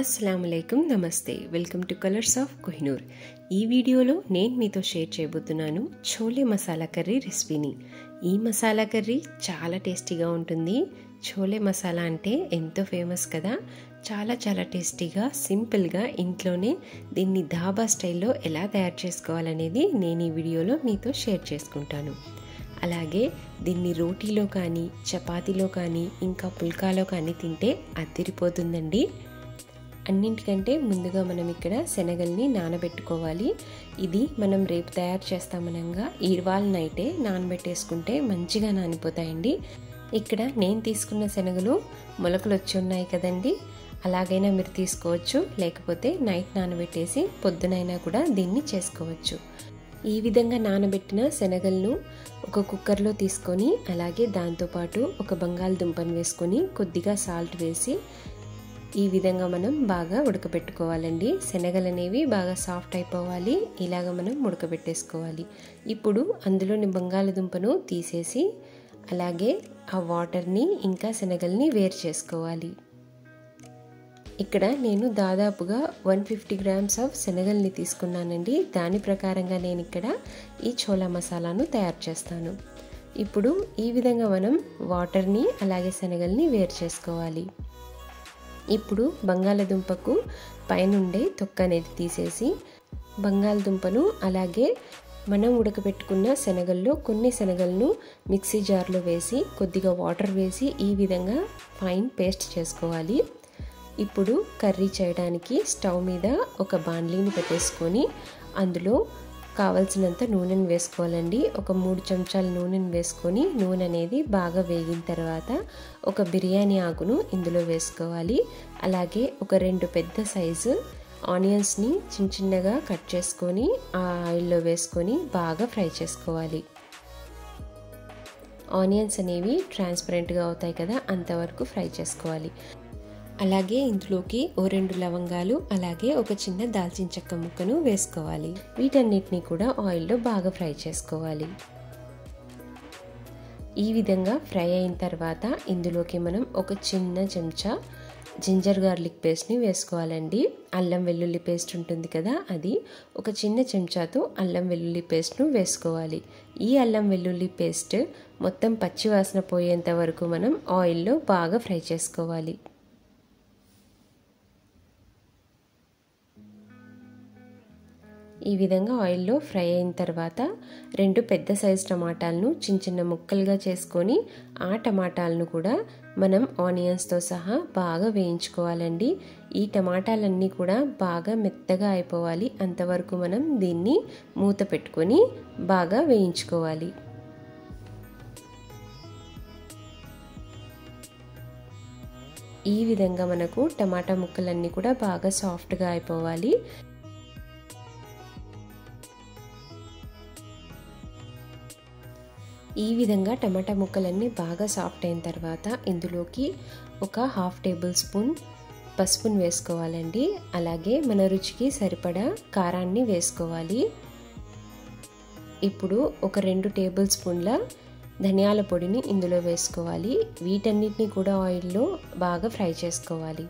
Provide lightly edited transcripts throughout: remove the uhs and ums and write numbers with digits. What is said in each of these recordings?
అస్సలాముఅలైకుం నమస్తే welcome to colours of Kohinoor. ఈ వీడియోలో నేను మీతో షేర్ చేయబోతున్నాను ఛోలే మసాలా కర్రీ రెసిపీని। ఈ మసాలా కర్రీ చాలా టేస్టీగా ఉంటుంది। ఛోలే మసాలా అంటే ఎంతో ఫేమస్ కదా। చాలా టేస్టీగా సింపుల్గా ఇంట్లోనే దీన్ని ధాబా స్టైల్లో ఎలా తయారు చేసుకోవాలనేది నేను ఈ వీడియోలో మీతో షేర్ చేసుకుంటాను। అలాగే దీన్ని రోటీలో కానీ చపాతీలో కానీ ఇంకా పుల్కాలో కానీ తింటే అదిరిపోతుందండి। అన్నింటికంటే ముందుగా మనం ఇక్కడ శనగల్ని నానబెట్టుకోవాలి। ఇది మనం రేపు తయారు చేస్తామనగా ఇవాళ నైటే నానబెట్టేసుకుంటే మంచిగా నానిపోతాయండి। ఇక్కడ నేను తీసుకున్న శనగలు మొలకలు వచ్చి ఉన్నాయి కదండి, అలాగైనా మీరు తీసుకోవచ్చు, లేకపోతే నైట్ నానబెట్టేసి పొద్దునైనా కూడా దీన్ని చేసుకోవచ్చు। ఈ విధంగా నానబెట్టిన శనగలను ఒక కుక్కర్లో తీసుకొని అలాగే దాంతోపాటు ఒక బంగాళదుంపను వేసుకొని కొద్దిగా సాల్ట్ వేసి ఈ విధంగా మనం బాగా ఉడకబెట్టుకోవాలండి। శనగలు అనేవి బాగా సాఫ్ట్ అయిపోవాలి, ఇలాగ మనం ఉడకబెట్టేసుకోవాలి। ఇప్పుడు అందులోని బంగాళదుంపను తీసేసి అలాగే ఆ వాటర్ని ఇంకా శనగల్ని వేరు చేసుకోవాలి। ఇక్కడ నేను దాదాపుగా 150 గ్రామ్స్ ఆఫ్ శనగల్ని తీసుకున్నానండి। దాని ప్రకారంగా నేను ఇక్కడ ఈ ఛోలా మసాలాను తయారు చేస్తాను। ఇప్పుడు ఈ విధంగా మనం వాటర్ని అలాగే శనగల్ని వేరు చేసుకోవాలి। ఇప్పుడు బంగాళదుంపకు పైనుండే తొక్క అనేది తీసేసి బంగాళదుంపను అలాగే మనం ఉడకబెట్టుకున్న శనగల్లో కొన్ని శనగలను మిక్సీ జార్లో వేసి కొద్దిగా వాటర్ వేసి ఈ విధంగా ఫైన్ పేస్ట్ చేసుకోవాలి। ఇప్పుడు కర్రీ చేయడానికి స్టవ్ మీద ఒక బాండ్లీని పెట్టేసుకొని అందులో కావలసినంత నూనెను వేసుకోవాలండి। ఒక 3 చెంచాల నూనెను వేసుకొని నూనె అనేది బాగా వేగిన తర్వాత ఒక బిర్యానీ ఆకును ఇందులో వేసుకోవాలి। అలాగే ఒక 2 పెద్ద సైజు ఆనియన్స్ని చిన్నగా కట్ చేసుకొని ఆ ఆయిల్లో వేసుకొని బాగా ఫ్రై చేసుకోవాలి। ఆనియన్స్ అనేవి ట్రాన్స్పరెంట్గా అవుతాయి కదా, అంతవరకు ఫ్రై చేసుకోవాలి। అలాగే ఇందులోకి 2 లవంగాలు అలాగే ఒక చిన్న దాల్చిన చెక్క ముక్కను వేసుకోవాలి। వీటన్నిటిని కూడా ఆయిల్లో బాగా ఫ్రై చేసుకోవాలి। ఈ విధంగా ఫ్రై అయిన తర్వాత ఇందులోకి మనం ఒక చిన్న చెంచా జింజర్ గార్లిక్ పేస్ట్ని వేసుకోవాలండి। అల్లం వెల్లుల్లి పేస్ట్ ఉంటుంది కదా, అది ఒక చిన్న చెంచాతో అల్లం వెల్లుల్లి పేస్ట్ను వేసుకోవాలి। ఈ అల్లం వెల్లుల్లి పేస్ట్ మొత్తం పచ్చి వాసన పోయేంత వరకు మనం ఆయిల్లో బాగా ఫ్రై చేసుకోవాలి। ఈ విధంగా ఆయిల్లో ఫ్రై అయిన తర్వాత 2 పెద్ద సైజు టమాటాలను చిన్న ముక్కలుగా చేసుకొని ఆ టమాటాలను కూడా మనం ఆనియన్స్తో సహా బాగా వేయించుకోవాలండి। ఈ టమాటాలన్నీ కూడా బాగా మెత్తగా అయిపోవాలి, అంతవరకు మనం దీన్ని మూత పెట్టుకొని బాగా వేయించుకోవాలి। ఈ విధంగా మనకు టమాటా ముక్కలన్నీ కూడా బాగా సాఫ్ట్గా అయిపోవాలి। ఈ విధంగా టమాటా ముక్కలన్నీ బాగా సాఫ్ట్ అయిన తర్వాత ఇందులోకి ఒక 1/2 టేబుల్ స్పూన్ పసుపును వేసుకోవాలండి। అలాగే మన రుచికి సరిపడా కారాన్ని వేసుకోవాలి। ఇప్పుడు ఒక 2 టేబుల్ స్పూన్ల ధనియాల పొడిని ఇందులో వేసుకోవాలి। వీటన్నిటిని కూడా ఆయిల్లో బాగా ఫ్రై చేసుకోవాలి।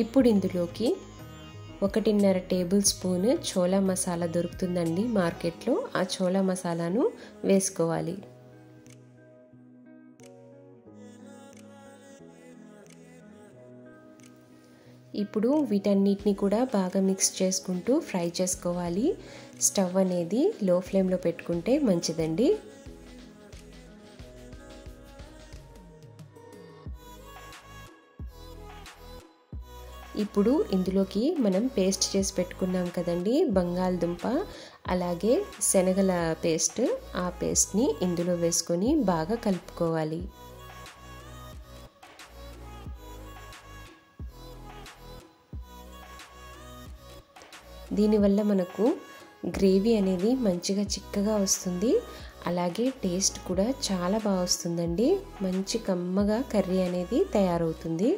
ఇప్పుడు ఇందులోకి 1.5 టేబుల్ స్పూన్ ఛోలా మసాలా దొరుకుతుందండి మార్కెట్లో, ఆ ఛోలా మసాలాను వేసుకోవాలి। ఇప్పుడు వీటన్నిటిని కూడా బాగా మిక్స్ చేసుకుంటూ ఫ్రై చేసుకోవాలి। స్టవ్ అనేది లో ఫ్లేమ్లో పెట్టుకుంటే మంచిదండి। ఇప్పుడు ఇందులోకి మనం పేస్ట్ చేసి పెట్టుకున్నాం కదండి బంగాళదుంప అలాగే శనగల పేస్ట్, ఆ పేస్ట్ని ఇందులో వేసుకొని బాగా కలుపుకోవాలి। దీనివల్ల మనకు గ్రేవీ అనేది మంచిగా చిక్కగా వస్తుంది, అలాగే టేస్ట్ కూడా చాలా బాగా వస్తుందండి। మంచి కమ్మగా కర్రీ అనేది తయారవుతుంది।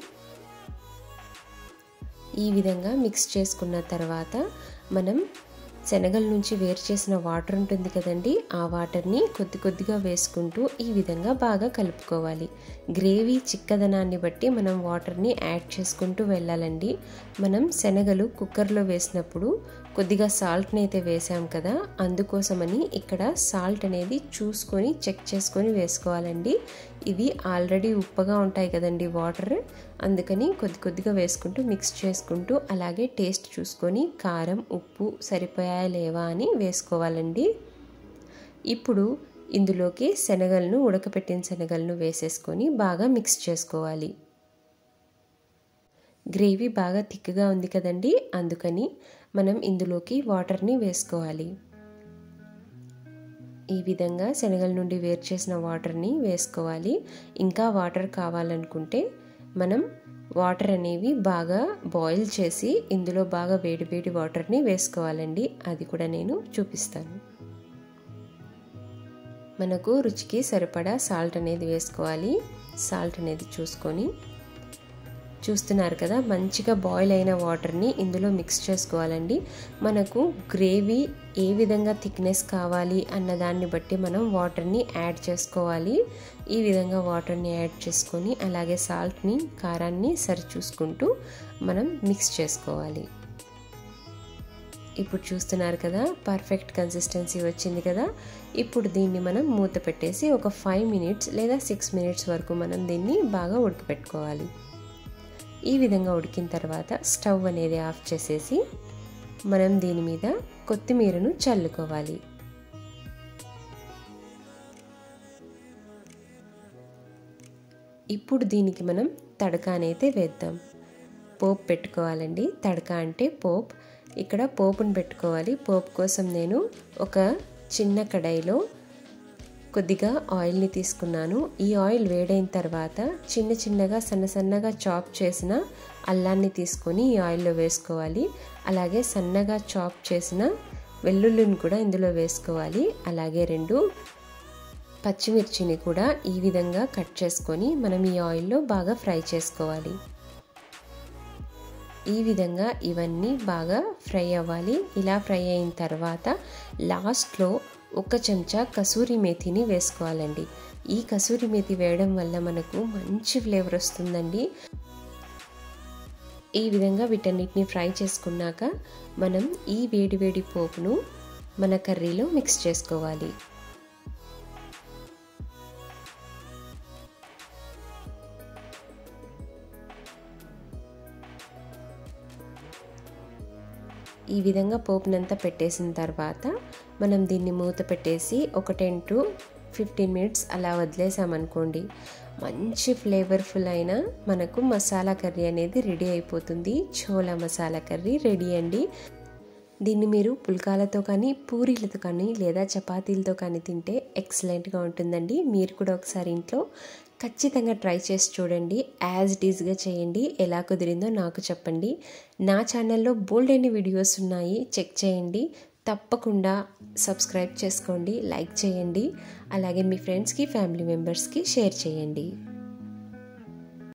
ఈ విధంగా మిక్స్ చేసుకున్న తర్వాత మనం శనగల నుంచి వేరు చేసిన వాటర్ ఉంటుంది కదండి, ఆ వాటర్ని కొద్ది కొద్దిగా వేసుకుంటూ ఈ విధంగా బాగా కలుపుకోవాలి. గ్రేవీ చిక్కదనాన్ని బట్టి మనం వాటర్ని యాడ్ చేసుకుంటూ వెళ్ళాలండి. మనం శనగలు కుక్కర్లో వేసినప్పుడు కొద్దిగా సాల్ట్ని అయితే వేసాం కదా, అందుకోసమని ఇక్కడ సాల్ట్ అనేది చూసుకొని చెక్ చేసుకొని వేసుకోవాలండి. ఇవి ఆల్రెడీ ఉప్పగా ఉంటాయి కదండి వాటర్, అందుకని కొద్ది కొద్దిగా వేసుకుంటూ మిక్స్ చేసుకుంటూ అలాగే టేస్ట్ చూసుకొని కారం ఉప్పు సరిపోయాయా లేవా అని వేసుకోవాలండి. ఇప్పుడు ఇందులోకి శనగలను ఉడకపెట్టిన శనగలను వేసేసుకొని బాగా మిక్స్ చేసుకోవాలి. గ్రేవీ బాగా థిక్గా ఉంది కదండి, అందుకని మనం ఇందులోకి వాటర్ని వేసుకోవాలి. ఈ విధంగా శనగల నుండి వేరు చేసిన వాటర్ని వేసుకోవాలి. ఇంకా వాటర్ కావాలనుకుంటే మనం వాటర్ అనేవి బాగా బాయిల్ చేసి ఇందులో బాగా వేడి వేడి వాటర్ని వేసుకోవాలండి. అది కూడా నేను చూపిస్తాను. మనకు రుచికి సరిపడా సాల్ట్ అనేది వేసుకోవాలి. సాల్ట్ అనేది చూసుకొని, చూస్తున్నారు కదా మంచిగా బాయిల్ అయిన వాటర్ని ఇందులో మిక్స్ చేసుకోవాలండి. మనకు గ్రేవీ ఏ విధంగా థిక్నెస్ కావాలి అన్నదాన్ని బట్టి మనం వాటర్ని యాడ్ చేసుకోవాలి. ఈ విధంగా వాటర్ని యాడ్ చేసుకొని అలాగే సాల్ట్ని కారాన్ని సరి చూసుకుంటూ మనం మిక్స్ చేసుకోవాలి. ఇప్పుడు చూస్తున్నారు కదా పర్ఫెక్ట్ కన్సిస్టెన్సీ వచ్చింది కదా. ఇప్పుడు దీన్ని మనం మూత పెట్టేసి ఒక 5 మినిట్స్ లేదా 6 మినిట్స్ వరకు మనం దీన్ని బాగా ఉడకపెట్టుకోవాలి. ఈ విధంగా ఉడికిన తర్వాత స్టవ్ అనేది ఆఫ్ చేసేసి మనం దీని మీద కొత్తిమీరను చల్లుకోవాలి. ఇప్పుడు దీనికి మనం తడక అనేది వేద్దాం. పోపు పెట్టుకోవాలండి. తడక అంటే పోపు. ఇక్కడ పోపును పెట్టుకోవాలి. పోపు కోసం నేను ఒక చిన్న కడాయిలో కొద్దిగా ఆయిల్ని తీసుకున్నాను. ఈ ఆయిల్ వేడైన తర్వాత చిన్న చిన్నగా సన్నగా చాప్ చేసిన అల్లాన్ని తీసుకొని ఈ ఆయిల్లో వేసుకోవాలి. అలాగే సన్నగా చాప్ చేసిన వెల్లుల్లిని కూడా ఇందులో వేసుకోవాలి. అలాగే 2 పచ్చిమిర్చిని కూడా ఈ విధంగా కట్ చేసుకొని మనం ఈ ఆయిల్లో బాగా ఫ్రై చేసుకోవాలి. ఈ విధంగా ఇవన్నీ బాగా ఫ్రై అవ్వాలి. ఇలా ఫ్రై అయిన తర్వాత లాస్ట్లో 1 చెంచా కసూరి మేతిని వేసుకోవాలండి. ఈ కసూరి మేతి వేయడం వల్ల మనకు మంచి ఫ్లేవర్ వస్తుందండి. ఈ విధంగా వీటన్నిటిని ఫ్రై చేసుకున్నాక మనం ఈ వేడి వేడి పోపును మన కర్రీలో మిక్స్ చేసుకోవాలి. ఈ విధంగా పోపునంతా పెట్టేసిన తర్వాత మనం దీన్ని మూత పెట్టేసి ఒక 10 to 15 మినిట్స్ అలా వదిలేసామనుకోండి, మంచి ఫ్లేవర్ఫుల్ అయిన మనకు మసాలా కర్రీ అనేది రెడీ అయిపోతుంది. చోలా మసాలా కర్రీ రెడీ అండి. దీన్ని మీరు పుల్కాలతో కానీ పూరీలతో కానీ లేదా చపాతీలతో కానీ తింటే ఎక్సలెంట్గా ఉంటుందండి. మీరు కూడా ఒకసారి ఇంట్లో ఖచ్చితంగా ట్రై చేసి చూడండి. యాజ్ ఇట్ ఈజ్గా చేయండి. ఎలా కుదిరిందో నాకు చెప్పండి. నా ఛానల్లో బోల్డ్ అన్ని వీడియోస్ ఉన్నాయి, చెక్ చేయండి. తప్పకుండా సబ్స్క్రైబ్ చేసుకోండి, లైక్ చేయండి. అలాగే మీ ఫ్రెండ్స్కి ఫ్యామిలీ మెంబర్స్కి షేర్ చేయండి.